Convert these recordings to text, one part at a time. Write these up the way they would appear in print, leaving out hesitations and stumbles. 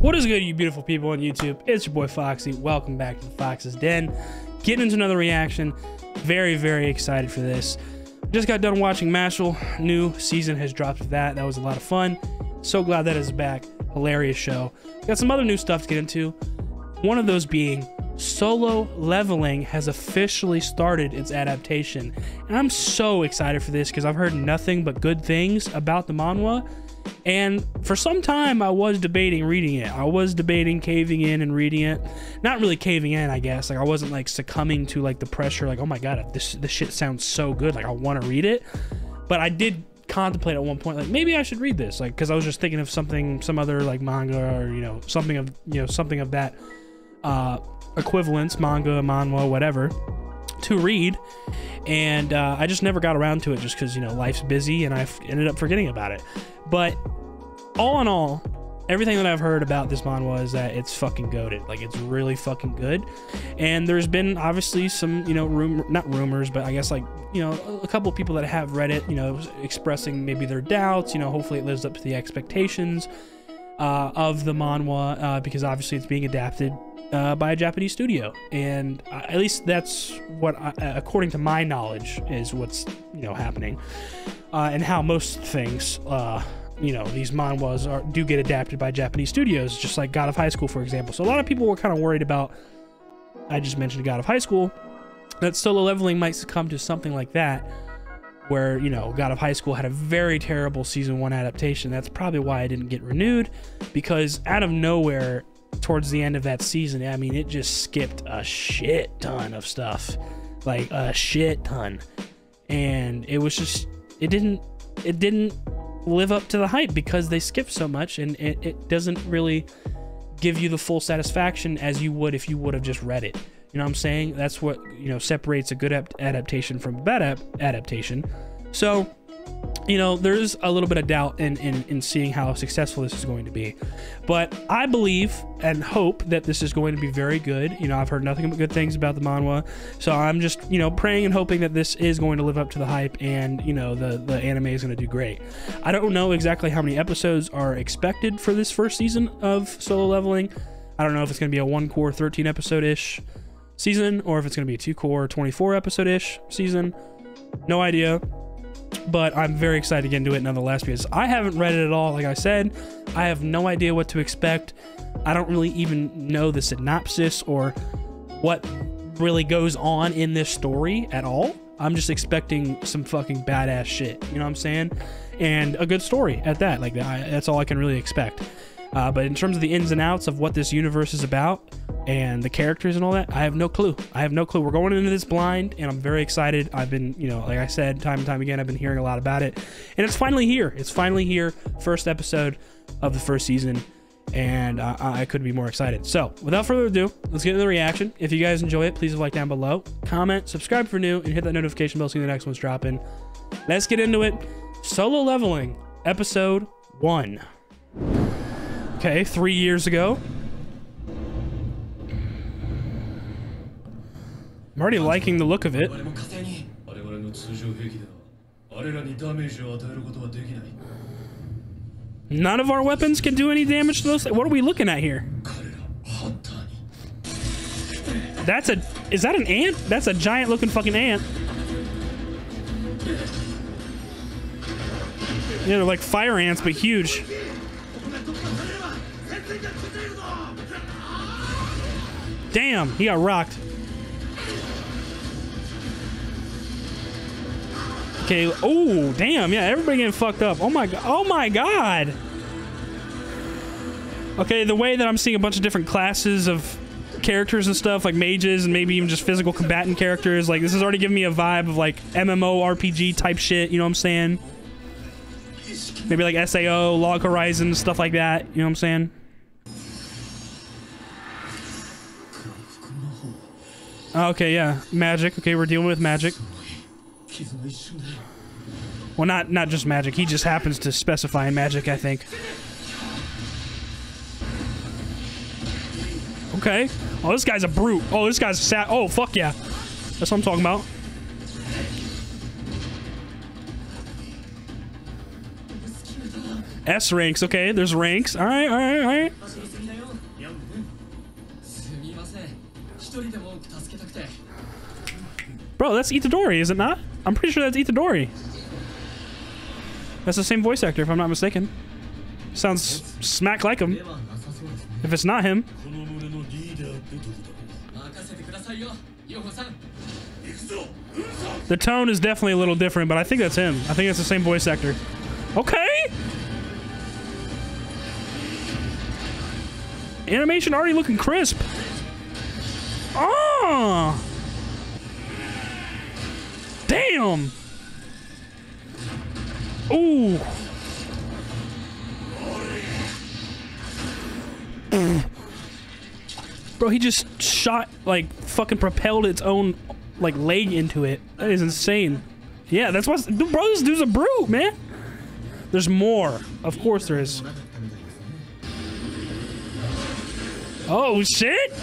What is good, you beautiful people on YouTube? It's your boy Foxy. Welcome back to the Fox's Den. Getting into another reaction. Very, very excited for this. Just got done watching Mashle. New season has dropped of that. That was a lot of fun. So glad that is back. Hilarious show. Got some other new stuff to get into. One of those being Solo Leveling has officially started its adaptation. And I'm so excited for this because I've heard nothing but good things about the manhwa. And for some time, I was debating reading it. I was debating caving in and reading it. Not really caving in, I guess. Like, I wasn't like succumbing to like the pressure, like, oh my god, this shit sounds so good, like I want to read it. But I did contemplate at one point, like, maybe I should read this, like, because I was just thinking of some other like manga, or something of that equivalence, manga, manhwa, whatever, to read. And I just never got around to it, just because life's busy, and I've ended up forgetting about it. But all in all, everything that I've heard about this manhwa is that it's fucking goated. Like, it's really fucking good. And there's been obviously some, not rumors, but I guess like, a couple of people that have read it, expressing maybe their doubts. Hopefully it lives up to the expectations of the manhwa, because obviously it's being adapted by a Japanese studio. And at least that's what, according to my knowledge, is what's, happening. And how most things, these manhwas do get adapted by Japanese studios, just like God of High School, for example. So a lot of people were kind of worried about, I just mentioned God of High School, that Solo Leveling might succumb to something like that, where, God of High School had a very terrible season 1 adaptation. That's probably why it didn't get renewed, because out of nowhere, towards the end of that season, I mean, it just skipped a shit ton of stuff, like a shit ton. And it was just, it didn't live up to the hype because they skipped so much, and it doesn't really give you the full satisfaction as you would if you would have just read it. You know what I'm saying? That's what, separates a good adaptation from a bad adaptation. So, there's a little bit of doubt in seeing how successful this is going to be. But I believe and hope that this is going to be very good. I've heard nothing but good things about the manhwa. So I'm just, praying and hoping that this is going to live up to the hype, and, the anime is going to do great. I don't know exactly how many episodes are expected for this first season of Solo Leveling. I don't know if it's going to be a 1-core 13 episode-ish season, or if it's going to be a 2-core 24 episode-ish season. No idea. But I'm very excited to get into it nonetheless, because I haven't read it at all. Like I said, I have no idea what to expect. I don't really even know the synopsis or what really goes on in this story at all. I'm just expecting some fucking badass shit, you know what I'm saying? And a good story at that. Like, that's all I can really expect. But in terms of the ins and outs of what this universe is about and the characters and all that, I have no clue. I have no clue. We're going into this blind, and I'm very excited. I've been, like I said, time and time again, I've been hearing a lot about it. And it's finally here. It's finally here. First episode of the first season. And I couldn't be more excited. So, without further ado, let's get into the reaction. If you guys enjoy it, please leave a like down below. Comment, subscribe for new, and hit that notification bell so the next one's dropping. Let's get into it. Solo Leveling, Episode 1. Okay, 3 years ago. I'm already liking the look of it. None of our weapons can do any damage to those. What are we looking at here? Is that an ant? That's a giant looking fucking ant. Yeah, they're like fire ants, but huge. Damn, he got rocked. Okay, oh, damn, yeah, everybody getting fucked up. Oh my god, oh my god. Okay, the way that I'm seeing a bunch of different classes of characters and stuff, like mages and maybe even just physical combatant characters, like, this is already giving me a vibe of like MMORPG type shit, you know what I'm saying? Maybe like SAO, Log Horizon, stuff like that, you know what I'm saying? Okay, yeah, magic. Okay, we're dealing with magic. Well, not just magic. He just happens to specify magic, I think. Okay. Oh, this guy's a brute. Oh, this guy's a oh, fuck yeah. That's what I'm talking about. S ranks. Okay, there's ranks. All right, all right, all right. Bro, that's Itadori, is it not? I'm pretty sure that's Itadori. That's the same voice actor, if I'm not mistaken. Sounds smack like him. If it's not him. The tone is definitely a little different, but I think that's him. I think it's the same voice actor. Okay. Animation already looking crisp. Oh! Damn! Ooh! Bro, he just shot, like, fucking propelled its own, like, leg into it. That is insane. Yeah, that's what's... Bro, this dude's a brute, man! There's more. Of course there is. Oh, shit!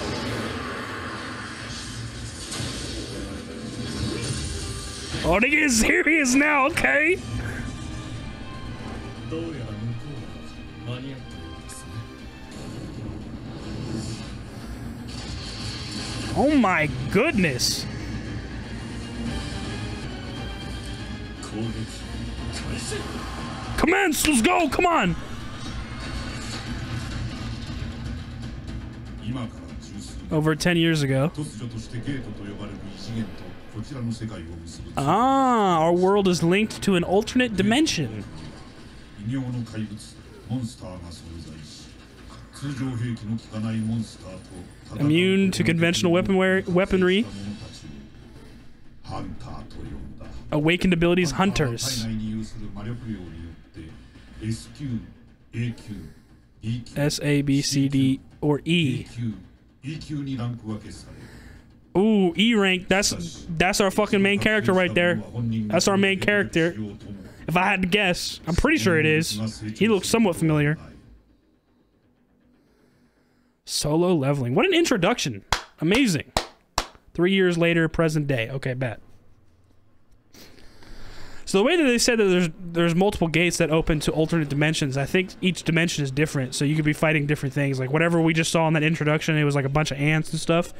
Oh, they get serious now, okay. Oh my goodness. Commence, let's go, come on. Over 10 years ago. Ah, our world is linked to an alternate dimension. Immune to conventional weaponry. Awakened abilities, hunters. S, A, B, C, D, or E. Ooh, E rank. That's our fucking main character right there. That's our main character. If I had to guess, I'm pretty sure it is. He looks somewhat familiar. Solo leveling. What an introduction. Amazing. 3 years later, present day. Okay, bet. So the way that they said that there's multiple gates that open to alternate dimensions, I think each dimension is different. So you could be fighting different things. Like whatever we just saw in that introduction, it was like a bunch of ants and stuff.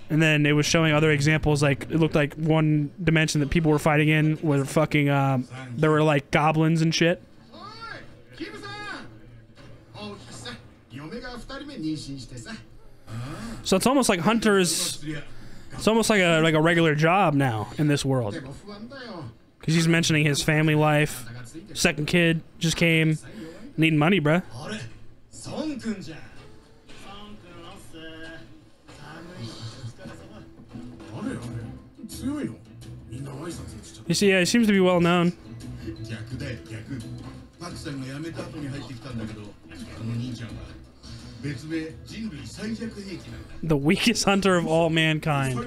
And then it was showing other examples, like it looked like one dimension that people were fighting in were fucking there were like goblins and shit. So it's almost like hunters. It's almost like a regular job now in this world. Because he's mentioning his family life. Second kid just came, needing money, bruh. You see, yeah, he seems to be well known. The weakest hunter of all mankind.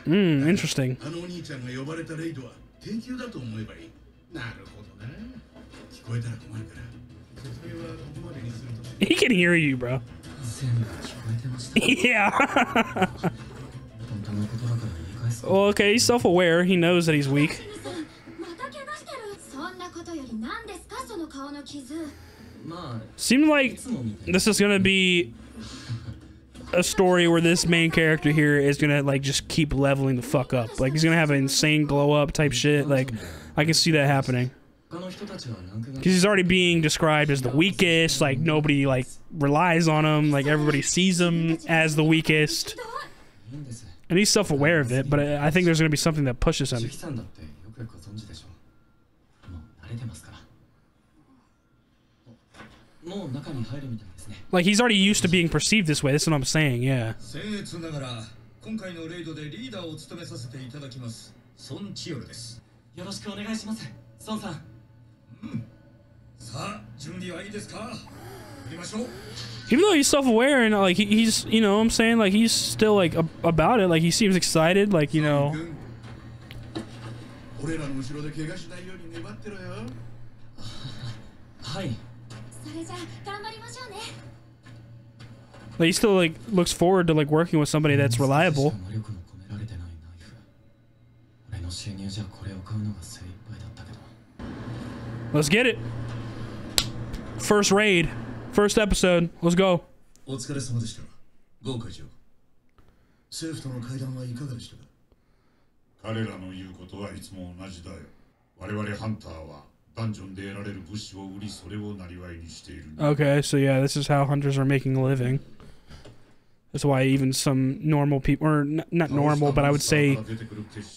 Interesting. He can hear you, bro. Yeah. Well, okay, he's self-aware. He knows that he's weak. Seems like this is gonna be a story where this main character here is gonna like just keep leveling the fuck up. Like he's gonna have an insane glow up type shit. Like I can see that happening. Because he's already being described as the weakest. Like nobody like relies on him. Like everybody sees him as the weakest. And he's self-aware of it, but I think there's gonna be something that pushes him. Like he's already used to being perceived this way. That's what I'm saying. Yeah. Even though he's self-aware and like he's, you know what I'm saying, like he's still like about it. Like he seems excited. Like, you know. Like he still like looks forward to like working with somebody that's reliable. Let's get it. First raid. First episode. Let's go. お疲れ様でした。ゴー会長。政府との会談はいかがでしたか。彼らの言うことはいつも同じだよ。我々ハンターはダンジョンで得られる物資を売り、それを生業にしている。Okay, so yeah, this is how hunters are making a living. That's why even some normal people, or not normal, but I would say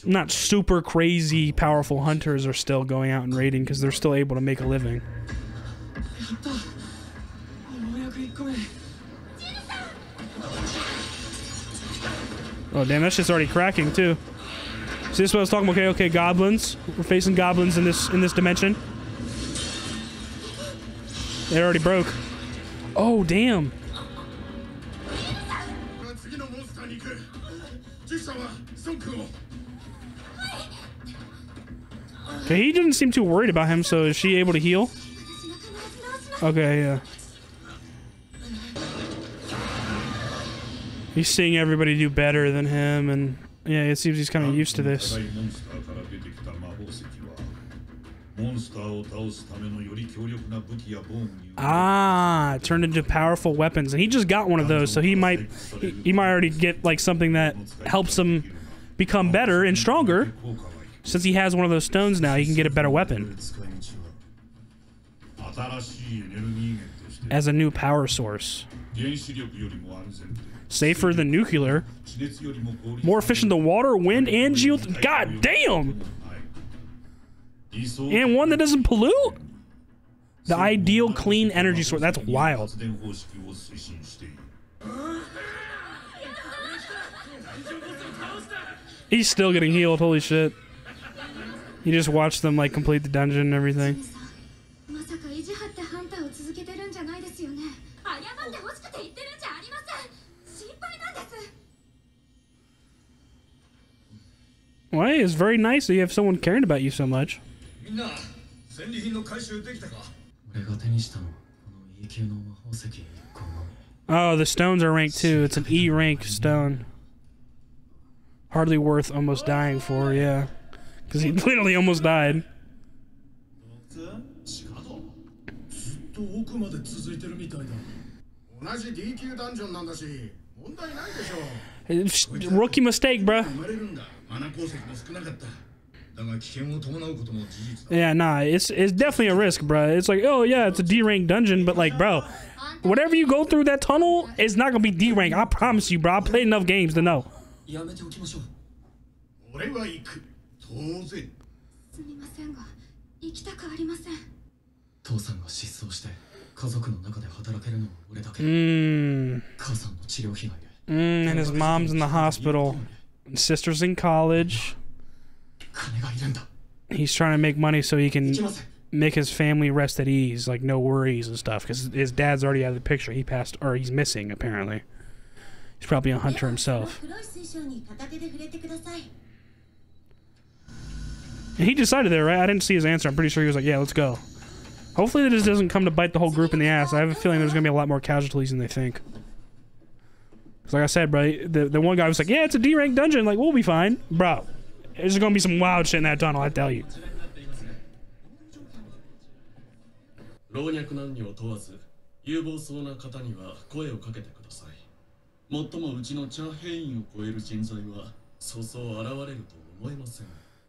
not super crazy powerful hunters are still going out and raiding because they're still able to make a living. Oh damn, that shit's already cracking too. See, this is what I was talking about. Okay, goblins. We're facing goblins in this dimension. They already broke. Oh damn. Okay, he didn't seem too worried about him, so is she able to heal? Okay, yeah. He's seeing everybody do better than him, and yeah, it seems he's kind of used to this. Ah, turned into powerful weapons, and he just got one of those, so he might already get like something that helps him become better and stronger. Since he has one of those stones now, he can get a better weapon as a new power source. Safer than nuclear, more efficient than water, wind, and geo. God damn! And one that doesn't pollute? The ideal clean energy source. That's wild. He's still getting healed. Holy shit. You just watched them like complete the dungeon and everything. Well, it's very nice that you have someone caring about you so much. Oh, the stones are ranked too. It's an E rank stone. Hardly worth almost dying for, yeah. Because he literally almost died. Rookie mistake, bruh. Yeah, nah, it's definitely a risk, bruh. It's like, oh yeah, it's a D rank dungeon, but like, bro, whatever you go through that tunnel, it's not gonna be D rank. I promise you, bro. I played enough games to know. And his mom's in the hospital. And sister's in college. He's trying to make money so he can make his family rest at ease, like no worries and stuff, because his dad's already out of the picture. He passed, or he's missing, apparently. He's probably a hunter himself. And he decided there, right? I didn't see his answer. I'm pretty sure he was like, yeah, let's go. Hopefully this doesn't come to bite the whole group in the ass. I have a feeling there's going to be a lot more casualties than they think. Because like I said, bro, the one guy was like, yeah, it's a D-rank dungeon. Like, we'll be fine. Bro, there's going to be some wild shit in that tunnel, I tell you.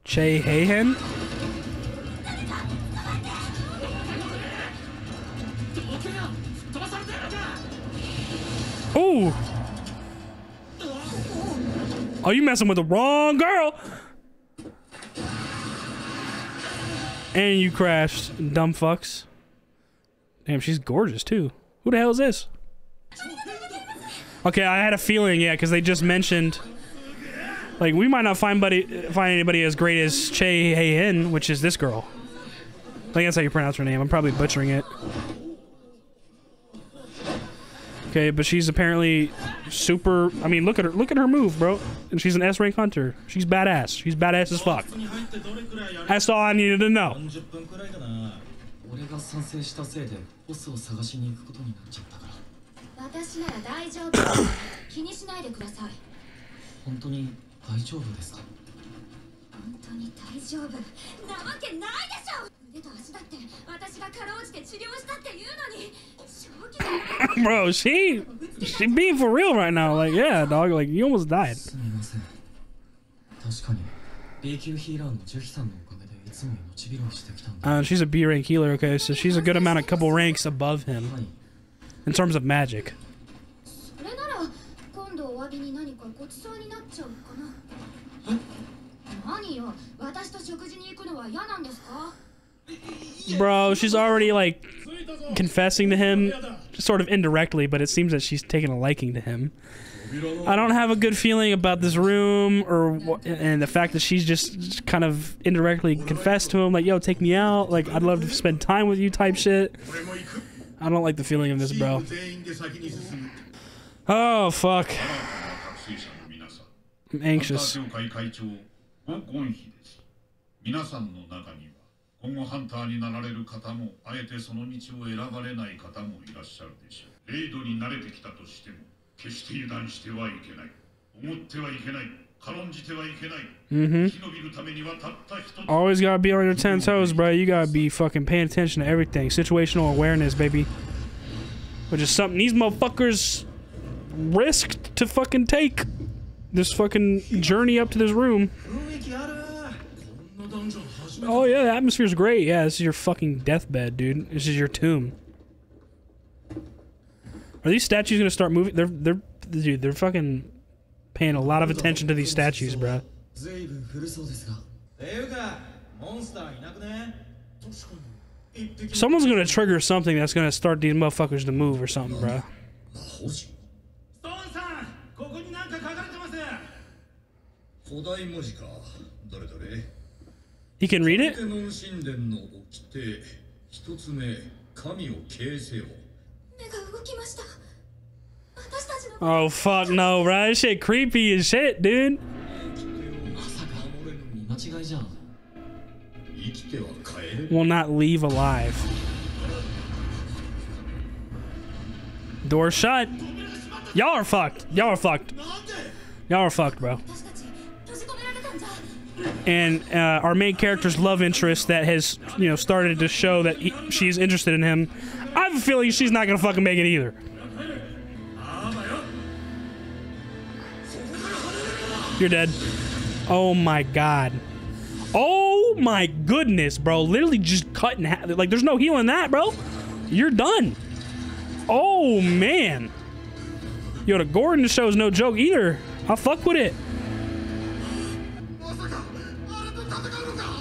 Che Heihen? Ooh! Oh, you messing with the wrong girl! And you crashed, dumb fucks. Damn, she's gorgeous too. Who the hell is this? Okay, I had a feeling, yeah, because they just mentioned, like, we might not find anybody as great as Che Heihen, which is this girl. I think that's how you pronounce her name. I'm probably butchering it. Okay, but she's apparently super. I mean, look at her move, bro. And she's an S rank hunter. She's badass. She's badass as fuck. That's all I needed to know. Bro, she being for real right now. Like, yeah, dog. Like, you almost died. She's a B rank healer. Okay, so she's a good amount, a couple ranks above him in terms of magic. Bro, she's already like confessing to him, sort of indirectly, but it seems that she's taking a liking to him. I don't have a good feeling about this room, and the fact that she's just kind of indirectly confessed to him, like, yo, take me out, like, I'd love to spend time with you type shit. I don't like the feeling of this, bro. Oh, fuck. I'm anxious. 今後ハンターになられる方もあえてその道を選ばれない方もいらっしゃるでしょう。レイドに慣れてきたとしても決して油断してはいけない。思ってはいけない。軽んじてはいけない。生き延びるためにはたった一つ。Always gotta be on your 10 toes, bro. You gotta be fucking paying attention to everything. Situational awareness, baby. Which is something these motherfuckers risked to fucking take. This fucking journey up to this room. Oh yeah, the atmosphere's great. Yeah, this is your fucking deathbed, dude. This is your tomb. Are these statues gonna start moving? They're fucking paying a lot of attention to these statues, bro. Someone's gonna trigger something that's gonna start these motherfuckers to move or something, bro. He can read it? Oh fuck no, bro. This shit creepy as shit, dude. Will not leave alive. Door shut. Y'all are fucked. Y'all are fucked. Y'all are fucked, bro. And our main character's love interest that has, you know, started to show that she's interested in him. I have a feeling she's not gonna fucking make it either. You're dead. Oh my god. Oh my goodness, bro. Literally just cut in half. Like, there's no healing that, bro. You're done. Oh man. Yo, the gore in the show is no joke either. I'll fuck with it.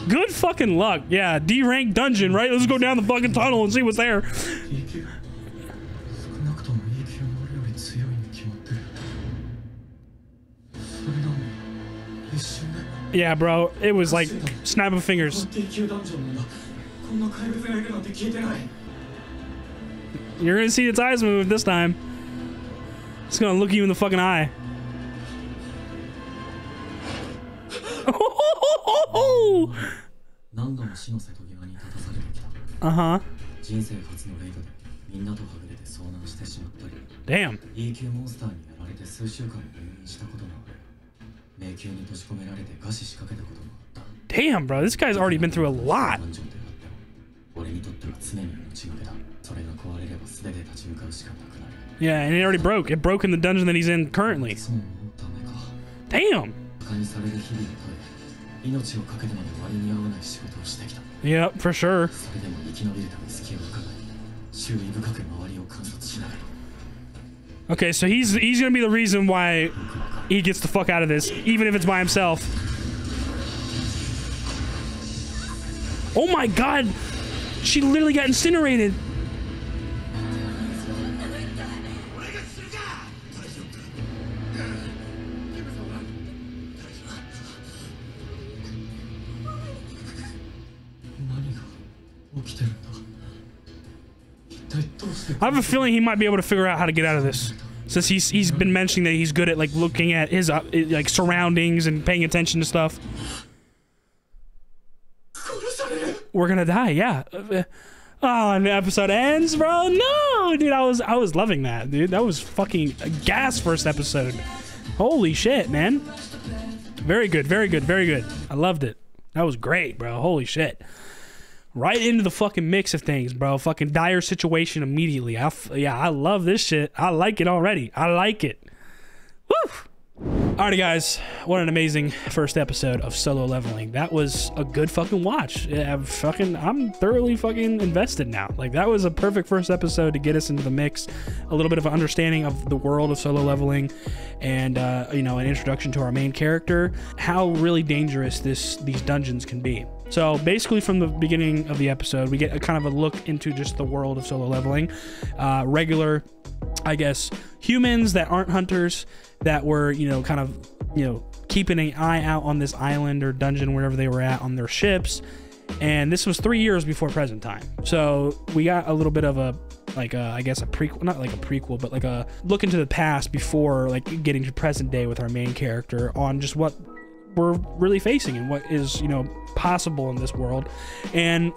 Good fucking luck. Yeah, D-rank dungeon, right? Let's go down the fucking tunnel and see what's there. Yeah, bro. It was like snap of fingers. You're gonna see its eyes move this time. It's gonna look you in the fucking eye. Uh-huh. Damn. Damn, bro, this guy's already been through a lot. Yeah, and it already broke. It broke in the dungeon that he's in currently. Damn. Yep, for sure. Okay, so he's gonna be the reason why he gets the fuck out of this, even if it's by himself. Oh my god! She literally got incinerated. I have a feeling he might be able to figure out how to get out of this, since he's been mentioning that he's good at like looking at his like surroundings and paying attention to stuff. We're gonna die, yeah. Oh, and the episode ends, bro. No, dude, I was loving that, dude. That was fucking a gas first episode. Holy shit, man. Very good, very good, very good. I loved it. That was great, bro. Holy shit. right into the fucking mix of things, bro. Fucking dire situation immediately. I love this shit. I like it already. I like it. Woo! Alrighty, guys, what an amazing first episode of Solo Leveling. That was a good fucking watch. Yeah, I'm thoroughly fucking invested now. Like, that was a perfect first episode to get us into the mix, a little bit of an understanding of the world of Solo Leveling, and you know, an introduction to our main character, how really dangerous these dungeons can be. So basically, from the beginning of the episode, we get a kind of a look into just the world of Solo Leveling. Regular, I guess, humans that aren't hunters, that were, you know, kind of, you know, keeping an eye out on this island or dungeon, wherever they were at on their ships. And this was 3 years before present time. So we got a little bit of a, like a, I guess a prequel, not like a prequel, but like a look into the past before like getting to present day with our main character on just what we're really facing and what is, you know, possible in this world. And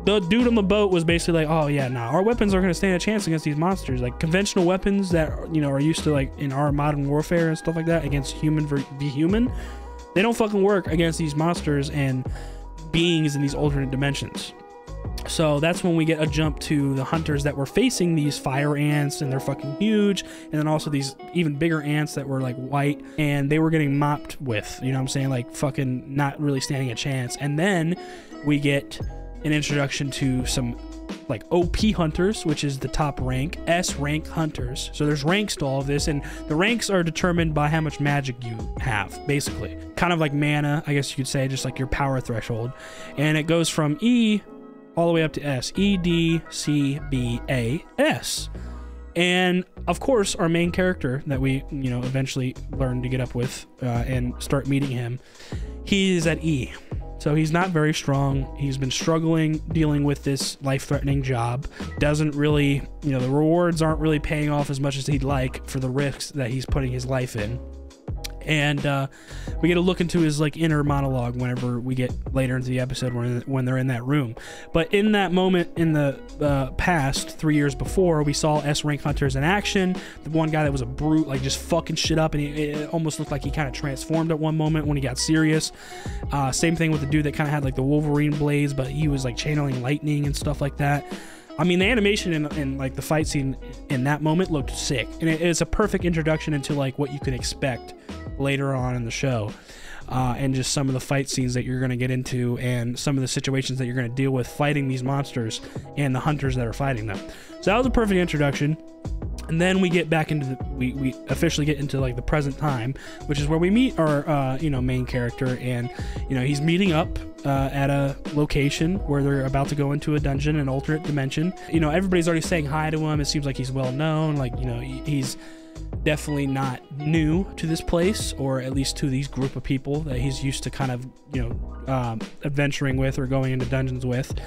the dude on the boat was basically like, oh yeah, nah, our weapons are going to stand a chance against these monsters. Like, conventional weapons that, you know, are used to, like, in our modern warfare and stuff like that, against human v human, they don't fucking work against these monsters and beings in these alternate dimensions. So that's when we get a jump to the hunters that were facing these fire ants, and they're fucking huge, and then also these even bigger ants that were like white, and they were getting mopped with, you know what I'm saying, like fucking not really standing a chance. And then we get an introduction to some like OP hunters, which is the top rank, S rank hunters. So there's ranks to all of this, and the ranks are determined by how much magic you have, basically. Kind of like mana, I guess you could say, just like your power threshold. And it goes from E all the way up to S. E, D, C, B, A, S. And of course, our main character that we, you know, eventually learn to get up with and start meeting him, he is at E. So he's not very strong. He's been struggling dealing with this life-threatening job. Doesn't really, you know, the rewards aren't really paying off as much as he'd like for the risks that he's putting his life in. And we get a look into his like inner monologue whenever we get later into the episode when they're in that room. But in that moment in the past, 3 years before, we saw S rank hunters in action. The one guy that was a brute, like just fucking shit up, and it almost looked like he kind of transformed at one moment when he got serious. Same thing with the dude that kind of had like the Wolverine blades, but he was like channeling lightning and stuff like that. I mean, the animation in like the fight scene in that moment looked sick, and it's a perfect introduction into like what you can expect later on in the show, and just some of the fight scenes that you're going to get into, and some of the situations that you're going to deal with fighting these monsters and the hunters that are fighting them. So that was a perfect introduction. And then we get back into we officially get into like the present time, which is where we meet our you know, main character, and you know, he's meeting up at a location where they're about to go into a dungeon, an alternate dimension. You know, everybody's already saying hi to him. It seems like he's well known. Like, you know, he's definitely not new to this place, or at least to these group of people that he's used to kind of, you know, adventuring with or going into dungeons with.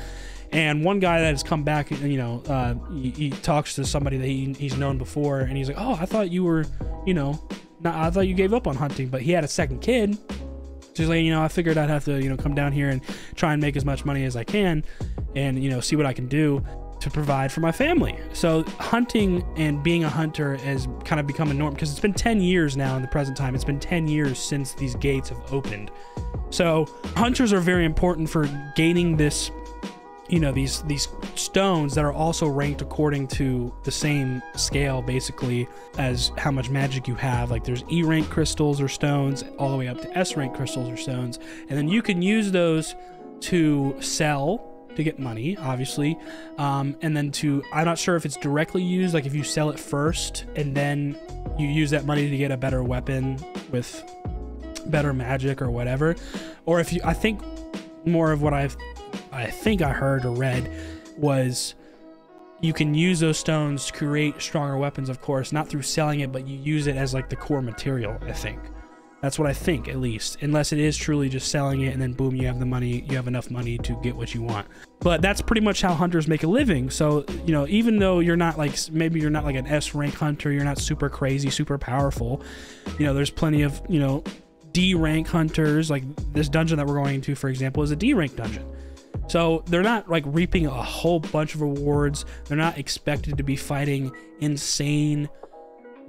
And one guy that has come back, you know, he talks to somebody that he's known before, and he's like, oh, I thought you were, you know, I thought you gave up on hunting, but he had a second kid. So he's like, you know, I figured I'd have to, you know, come down here and try and make as much money as I can, and, you know, see what I can do to provide for my family. So hunting and being a hunter has kind of become a norm, because it's been 10 years now in the present time. It's been 10 years since these gates have opened. So hunters are very important for gaining this, you know, these stones that are also ranked according to the same scale, basically, as how much magic you have. Like, there's E rank crystals or stones all the way up to S rank crystals or stones, and then you can use those to sell to get money, obviously, and then to, I'm not sure if it's directly used, like if you sell it first and then you use that money to get a better weapon with better magic or whatever, or if you, I think more of what I think I heard or read was you can use those stones to create stronger weapons, of course, not through selling it, but you use it as like the core material. I think that's what I think, at least, unless it is truly just selling it and then boom, you have the money, you have enough money to get what you want. But that's pretty much how hunters make a living. So, you know, even though you're not like, maybe you're not like an S rank hunter, you're not super crazy, super powerful, you know, there's plenty of, you know, D rank hunters. Like this dungeon that we're going into, for example, is a D rank dungeon. So they're not like reaping a whole bunch of rewards. They're not expected to be fighting insane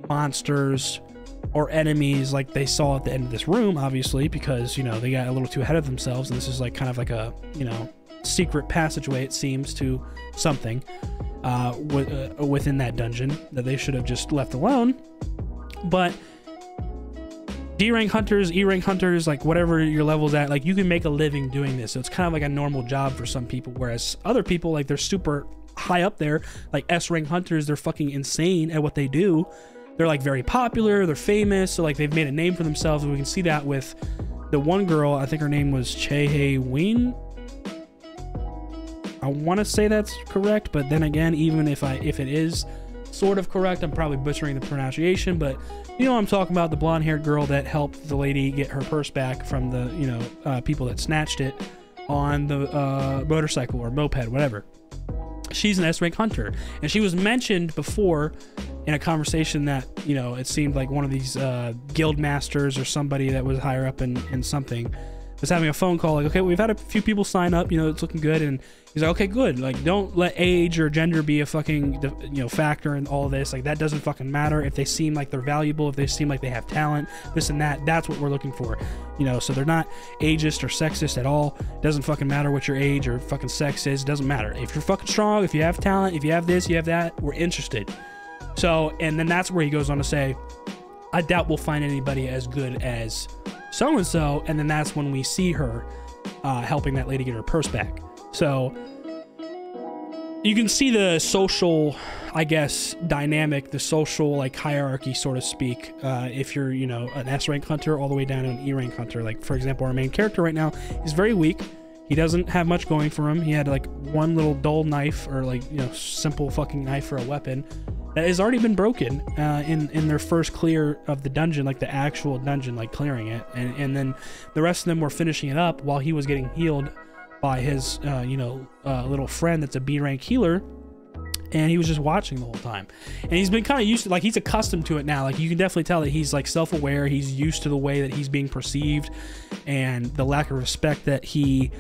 monsters or enemies like they saw at the end of this room, obviously, because, you know, they got a little too ahead of themselves, and this is like kind of like a, you know, secret passageway, it seems, to something within that dungeon that they should have just left alone. But D rank hunters, E rank hunters, like whatever your level's at, like you can make a living doing this. So it's kind of like a normal job for some people, whereas other people, like they're super high up there, like S rank hunters, they're fucking insane at what they do. They're like very popular, they're famous, so like they've made a name for themselves, and we can see that with the one girl, I think her name was Chae Ween. I want to say that's correct, but then again, even if it is sort of correct, I'm probably butchering the pronunciation, but you know what I'm talking about, the blonde-haired girl that helped the lady get her purse back from the, you know, people that snatched it on the motorcycle or moped, whatever. She's an S-rank hunter, and she was mentioned before in a conversation that, you know, it seemed like one of these guild masters or somebody that was higher up in something was having a phone call like, okay, we've had a few people sign up, you know, it's looking good, and he's like, okay, good, like don't let age or gender be a fucking, you know, factor in all this. Like that doesn't fucking matter. If they seem like they're valuable, if they seem like they have talent, this and that, that's what we're looking for, you know. So they're not ageist or sexist at all. It doesn't fucking matter what your age or fucking sex is. It doesn't matter. If you're fucking strong, if you have talent, if you have this, you have that, we're interested. So, and then that's where he goes on to say, I doubt we'll find anybody as good as so-and-so, and then that's when we see her helping that lady get her purse back. So you can see the social, I guess, dynamic, the social like hierarchy, so to speak, if you're, you know, an S-rank hunter all the way down to an E-rank hunter. Like, for example, our main character right now is very weak. He doesn't have much going for him. He had like one little dull knife, or like, you know, simple fucking knife for a weapon that has already been broken in their first clear of the dungeon, like the actual dungeon, like clearing it, and then the rest of them were finishing it up while he was getting healed by his you know, little friend that's a B rank healer, and he was just watching the whole time. And he's been kind of used to, like, he's accustomed to it now. Like, you can definitely tell that he's like self-aware. He's used to the way that he's being perceived and the lack of respect that he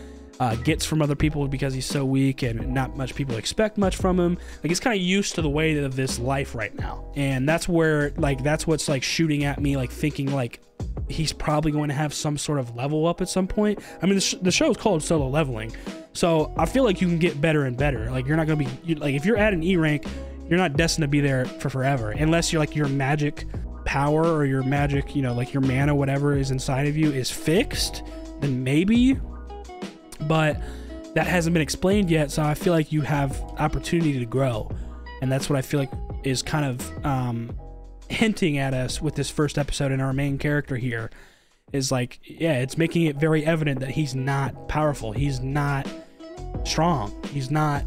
gets from other people because he's so weak and not much people expect much from him. Like, he's kind of used to the way of this life right now, and that's where, like, that's what's like shooting at me, like thinking like he's probably going to have some sort of level up at some point. I mean, the show is called Solo Leveling, so I feel like you can get better and better. Like, you're not going to be, like, if you're at an E rank, you're not destined to be there for forever, unless you're like, your magic power or your magic, you know, like your mana, whatever is inside of you is fixed, then maybe. But that hasn't been explained yet, so I feel like you have opportunity to grow, and that's what I feel like is kind of hinting at us with this first episode. And our main character here is like, yeah, it's making it very evident that he's not powerful, he's not strong, he's not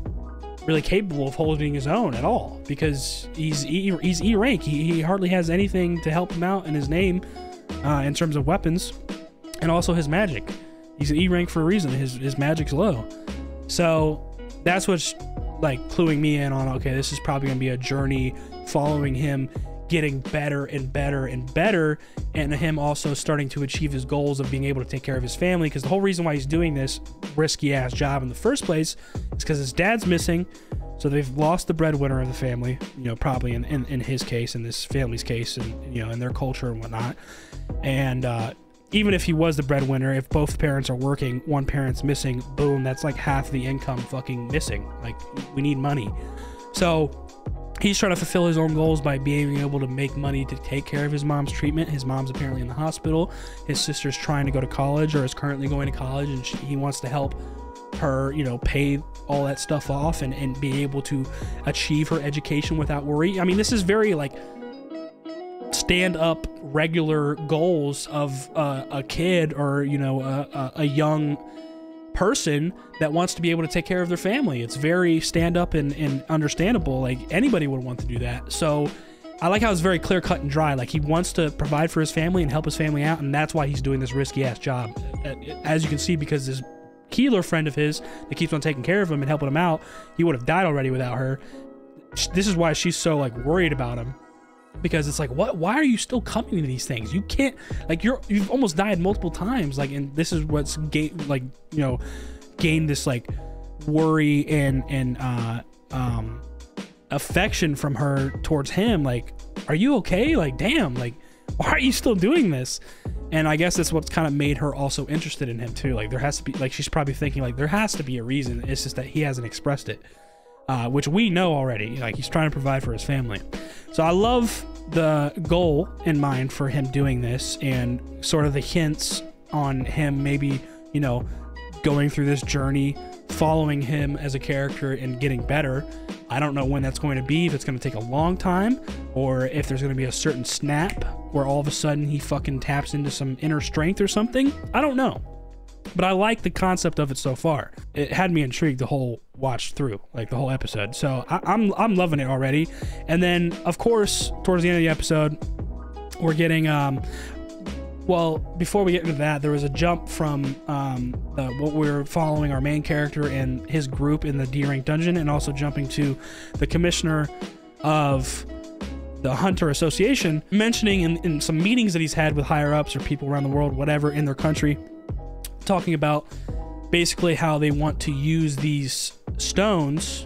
really capable of holding his own at all, because he's E rank. He hardly has anything to help him out in his name in terms of weapons, and also his magic. He's an E rank for a reason. His magic's low. So that's what's like cluing me in on, okay, this is probably gonna be a journey following him getting better and better and better, and him also starting to achieve his goals of being able to take care of his family, because the whole reason why he's doing this risky ass job in the first place is because his dad's missing. So they've lost the breadwinner of the family, you know, probably in his case, in this family's case, and, you know, in their culture and whatnot. And even if he was the breadwinner, if both parents are working, one parent's missing, boom, that's like half the income fucking missing. Like, we need money. So he's trying to fulfill his own goals by being able to make money to take care of his mom's treatment. His mom's apparently in the hospital. His sister's trying to go to college, or is currently going to college, and he wants to help her, you know, pay all that stuff off and be able to achieve her education without worry. I mean, this is very like stand up regular goals of a kid, or, you know, a young person that wants to be able to take care of their family. It's very stand up and understandable. Like, anybody would want to do that. So I like how it's very clear cut and dry. Like, he wants to provide for his family and help his family out, and that's why he's doing this risky ass job, as you can see, because this healer friend of his that keeps on taking care of him and helping him out, he would have died already without her. This is why she's so like worried about him, because it's like, why are you still coming to these things? You can't, like, you've almost died multiple times, like, and this is what's gained this like worry and affection from her towards him. Like, are you okay? Like, damn, like, why are you still doing this? And I guess that's what's kind of made her also interested in him too. Like there has to be, like she's probably thinking like there has to be a reason. It's just that he hasn't expressed it, which we know already. Like he's trying to provide for his family. So I love the goal in mind for him doing this and sort of the hints on him maybe, you know, going through this journey, following him as a character and getting better. I don't know when that's going to be, if it's going to take a long time or if there's going to be a certain snap where all of a sudden he fucking taps into some inner strength or something. I don't know, but I like the concept of it so far. It had me intrigued the whole watch through, like the whole episode. So I'm loving it already. And then of course, towards the end of the episode, we're getting, well, before we get into that, there was a jump from what we're following our main character and his group in the D-Rank dungeon, and also jumping to the commissioner of the Hunter Association, mentioning in some meetings that he's had with higher ups or people around the world, whatever, in their country, talking about basically how they want to use these stones,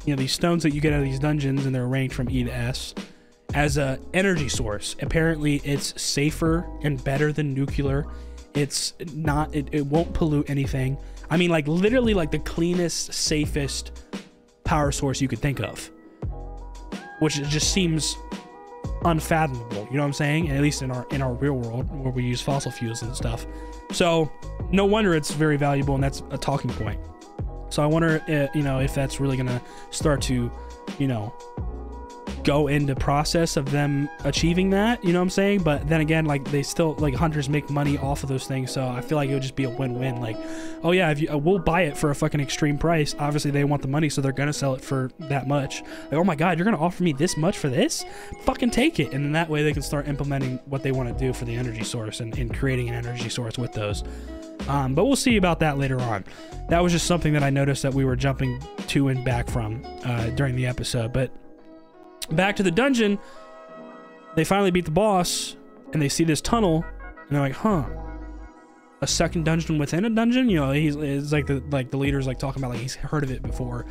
you know, these stones that you get out of these dungeons, and they're ranked from E to S, as a energy source. Apparently it's safer and better than nuclear. It's not, it won't pollute anything. I mean, like literally like the cleanest, safest power source you could think of, which just seems unfathomable, you know what I'm saying? And at least in our real world where we use fossil fuels and stuff. So no wonder it's very valuable, and that's a talking point. So I wonder, you know, if that's really gonna start to, you know, go into process of them achieving that, you know what I'm saying? But then again, like they still, like hunters make money off of those things, so I feel like it would just be a win-win. Like, oh yeah, if you, we'll buy it for a fucking extreme price. Obviously they want the money, so they're gonna sell it for that much. Like, oh my god, you're gonna offer me this much for this? Fucking take it. And then that way they can start implementing what they want to do for the energy source and creating an energy source with those. But we'll see about that later on. That was just something that I noticed that we were jumping to and back from during the episode. But back to the dungeon, they finally beat the boss, and they see this tunnel, and they're like, huh, a second dungeon within a dungeon? You know, it's like the leader's like talking about like he's heard of it before,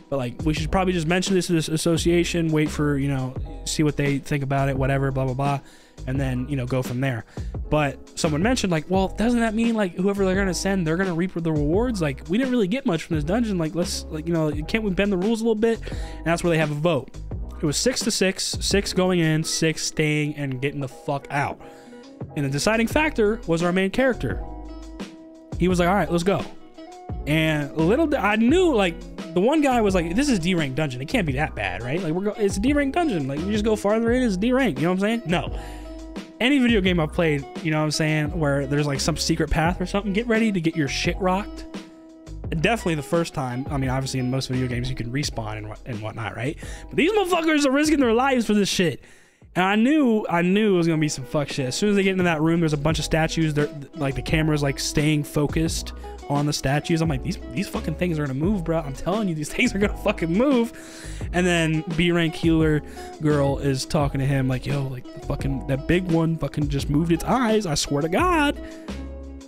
but like we should probably just mention this to this association, wait for, you know, see what they think about it, whatever, blah blah blah, and then, you know, go from there. But someone mentioned like, well, doesn't that mean like whoever they're gonna send, they're gonna reap the rewards? Like, we didn't really get much from this dungeon, like let's, like, you know, can't we bend the rules a little bit? And that's where they have a vote. It was 6-6, 6 going in, 6 staying and getting the fuck out. And the deciding factor was our main character. He was like, all right, let's go. And I knew, like, the one guy was like, this is D-rank dungeon. It can't be that bad, right? Like, it's a D-rank dungeon. Like, we just go farther in, it's D-rank. You know what I'm saying? No. Any video game I've played, you know what I'm saying, where there's like some secret path or something, get ready to get your shit rocked. Definitely the first time. I mean, obviously in most video games you can respawn and whatnot, right? But these motherfuckers are risking their lives for this shit. And I knew it was gonna be some fuck shit. As soon as they get into that room, there's a bunch of statues. They're like, the camera's like staying focused on the statues. I'm like, these fucking things are gonna move, bro. I'm telling you, these things are gonna fucking move. And then B-rank healer girl is talking to him like, yo, like the fucking, that big one fucking just moved its eyes, I swear to God.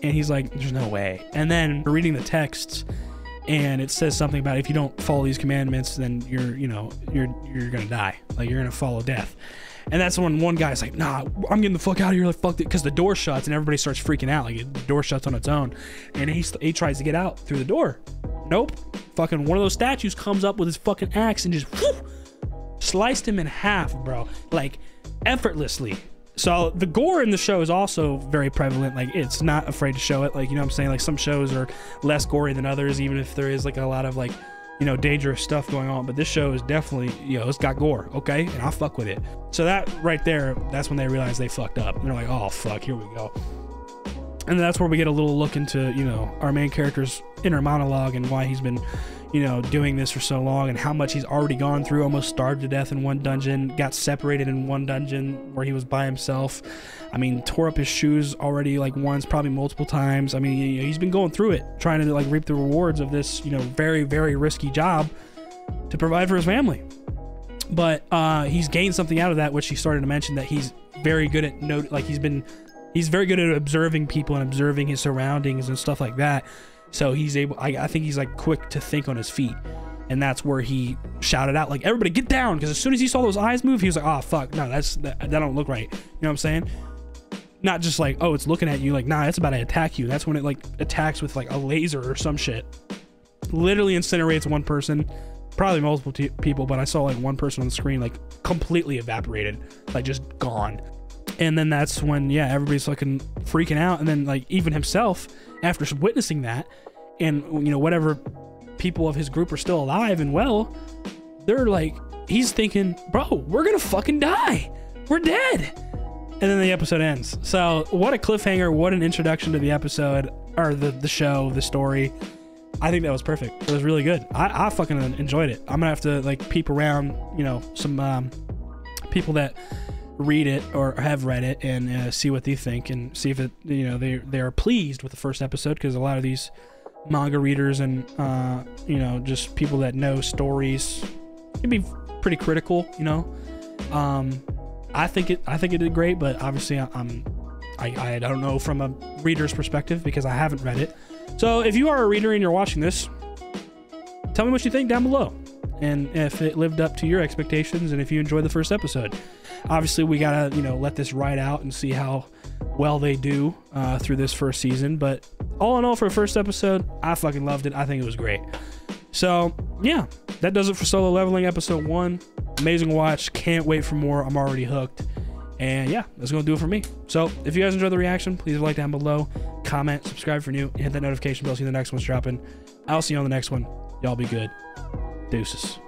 And he's like, there's no way. And then we're reading the texts, and it says something about if you don't follow these commandments, then you're gonna die. Like, you're gonna follow death. And that's when one guy's like, nah, I'm getting the fuck out of here. Like, fuck it. Because the door shuts and everybody starts freaking out. Like, the door shuts on its own. And he tries to get out through the door. Nope. Fucking one of those statues comes up with his fucking axe and just whoo, sliced him in half, bro. Like, effortlessly. So the gore in the show is also very prevalent. Like, it's not afraid to show it. Like, you know what I'm saying? Like, some shows are less gory than others, even if there is like a lot of like, you know, dangerous stuff going on. But this show is definitely, you know, it's got gore, okay? And I fuck with it. So that right there, that's when they realize they fucked up. And they're like, oh fuck, here we go. And that's where we get a little look into, you know, our main character's inner monologue and why he's been, you know, doing this for so long, and how much he's already gone through. Almost starved to death in one dungeon, got separated in one dungeon where he was by himself. I mean, tore up his shoes already like once, probably multiple times. I mean, he's been going through it, trying to like reap the rewards of this, you know, very, very risky job to provide for his family. But he's gained something out of that, which he started to mention, that he's very good at he's very good at observing people and observing his surroundings and stuff like that. So he's able, I think he's like quick to think on his feet. And that's where he shouted out, like, everybody get down, because as soon as he saw those eyes move, he was like, oh fuck, no, that don't look right. You know what I'm saying? Not just like, oh, it's looking at you, like, nah, it's about to attack you. That's when it like attacks with like a laser or some shit. Literally incinerates one person, probably multiple people, but I saw like one person on the screen like completely evaporated, like just gone. And then that's when, yeah, everybody's fucking freaking out. And then like even himself, after witnessing that, and you know, whatever people of his group are still alive and well, they're like, he's thinking, bro, we're gonna fucking die, we're dead. And then the episode ends. So what a cliffhanger, what an introduction to the episode, or the show, the story. I think that was perfect. It was really good. I fucking enjoyed it. I'm gonna have to like peep around, you know, some people that read it or have read it, and see what they think, and see if it, you know, they are pleased with the first episode, because a lot of these manga readers and you know, just people that know stories can be pretty critical, you know. I think it did great, but obviously I don't know from a reader's perspective, because I haven't read it. So if you are a reader and you're watching this, tell me what you think down below, and if it lived up to your expectations, and if you enjoyed the first episode. Obviously we gotta, you know, let this ride out and see how well they do through this first season. But all in all, for the first episode, I fucking loved it. I think it was great. So yeah, that does it for Solo Leveling episode 1. Amazing watch, can't wait for more. I'm already hooked. And yeah, that's gonna do it for me. So if you guys enjoyed the reaction, please like down below, comment, subscribe for new, hit that notification bell, see the next one's dropping. I'll see you on the next one. Y'all be good. Deuces.